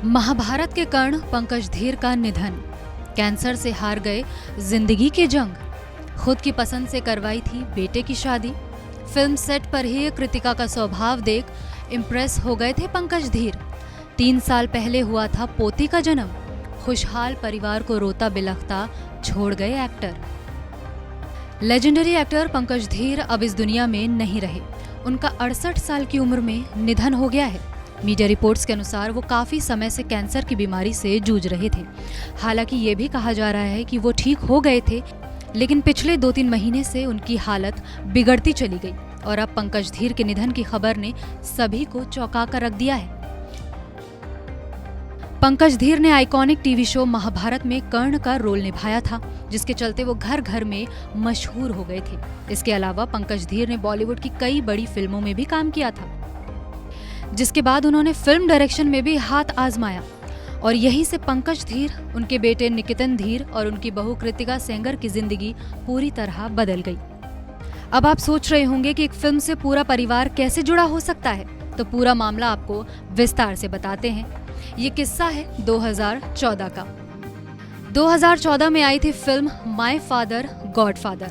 महाभारत के कर्ण पंकज धीर का निधन। कैंसर से हार गए जिंदगी की जंग। खुद की पसंद से करवाई थी बेटे की शादी। फिल्म सेट पर ही कृतिका का स्वभाव देख इम्प्रेस हो गए थे पंकज धीर। 3 साल पहले हुआ था पोती का जन्म। खुशहाल परिवार को रोता बिलखता छोड़ गए एक्टर। लेजेंडरी एक्टर पंकज धीर अब इस दुनिया में नहीं रहे। उनका 68 साल की उम्र में निधन हो गया है। मीडिया रिपोर्ट्स के अनुसार वो काफी समय से कैंसर की बीमारी से जूझ रहे थे। हालांकि ये भी कहा जा रहा है कि वो ठीक हो गए थे, लेकिन पिछले 2-3 महीने से उनकी हालत बिगड़ती चली गई और अब पंकज धीर के निधन की खबर ने सभी को चौंका कर रख दिया है। पंकज धीर ने आइकॉनिक टीवी शो महाभारत में कर्ण का रोल निभाया था, जिसके चलते वो घर घर में मशहूर हो गए थे। इसके अलावा पंकज धीर ने बॉलीवुड की कई बड़ी फिल्मों में भी काम किया था, जिसके बाद उन्होंने फिल्म डायरेक्शन में भी हाथ आजमाया और यहीं से पंकज धीर, उनके बेटे निकेतन धीर और उनकी बहू कृतिका सेंगर की जिंदगी पूरी तरह बदल गई। अब आप सोच रहे होंगे कि एक फिल्म से पूरा परिवार कैसे जुड़ा हो सकता है, तो पूरा मामला आपको विस्तार से बताते हैं। ये किस्सा है 2014 का। 2014 में आई थी film my father God father,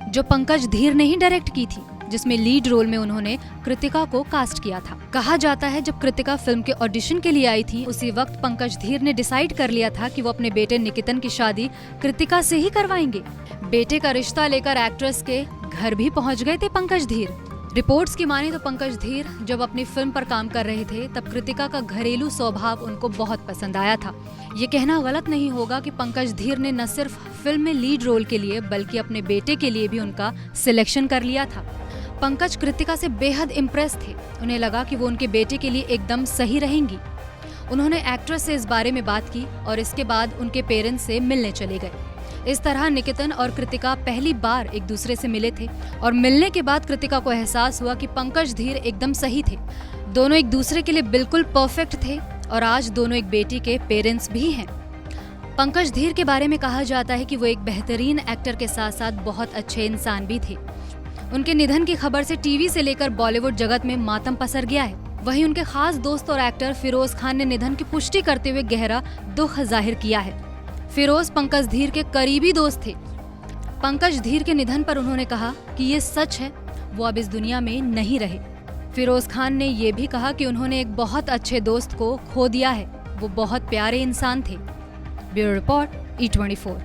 जो पंकज धीर ने ही डायरेक्ट की थी, जिसमें लीड रोल में उन्होंने कृतिका को कास्ट किया था। कहा जाता है जब कृतिका फिल्म के ऑडिशन के लिए आई थी, उसी वक्त पंकज धीर ने डिसाइड कर लिया था कि वो अपने बेटे निकेतन की शादी कृतिका से ही करवाएंगे। बेटे का रिश्ता लेकर एक्ट्रेस के घर भी पहुंच गए थे पंकज धीर। रिपोर्ट्स की माने तो पंकज धीर जब अपनी फिल्म पर काम कर रहे थे, तब कृतिका का घरेलू स्वभाव उनको बहुत पसंद आया था। ये कहना गलत नहीं होगा कि पंकज धीर ने न सिर्फ फिल्म में लीड रोल के लिए बल्कि अपने बेटे के लिए भी उनका सिलेक्शन कर लिया था। पंकज कृतिका से बेहद इम्प्रेस थे। उन्हें लगा कि वो उनके बेटे के लिए एकदम सही रहेंगी। उन्होंने एक्ट्रेस से इस बारे में बात की और इसके बाद उनके पेरेंट्स से मिलने चले गए। इस तरह निकेतन और कृतिका पहली बार एक दूसरे से मिले थे और मिलने के बाद कृतिका को एहसास हुआ कि पंकज धीर एकदम सही थे। दोनों एक दूसरे के लिए बिल्कुल परफेक्ट थे और आज दोनों एक बेटी के पेरेंट्स भी हैं। पंकज धीर के बारे में कहा जाता है कि वो एक बेहतरीन एक्टर के साथ साथ बहुत अच्छे इंसान भी थे। उनके निधन की खबर से टीवी से लेकर बॉलीवुड जगत में मातम पसर गया है। वहीं उनके खास दोस्त और एक्टर फिरोज खान ने निधन की पुष्टि करते हुए गहरा दुख जाहिर किया है। फिरोज पंकज धीर के करीबी दोस्त थे। पंकज धीर के निधन पर उन्होंने कहा कि ये सच है, वो अब इस दुनिया में नहीं रहे। फिरोज खान ने ये भी कहा कि उन्होंने एक बहुत अच्छे दोस्त को खो दिया है, वो बहुत प्यारे इंसान थे। Bureau report, E24।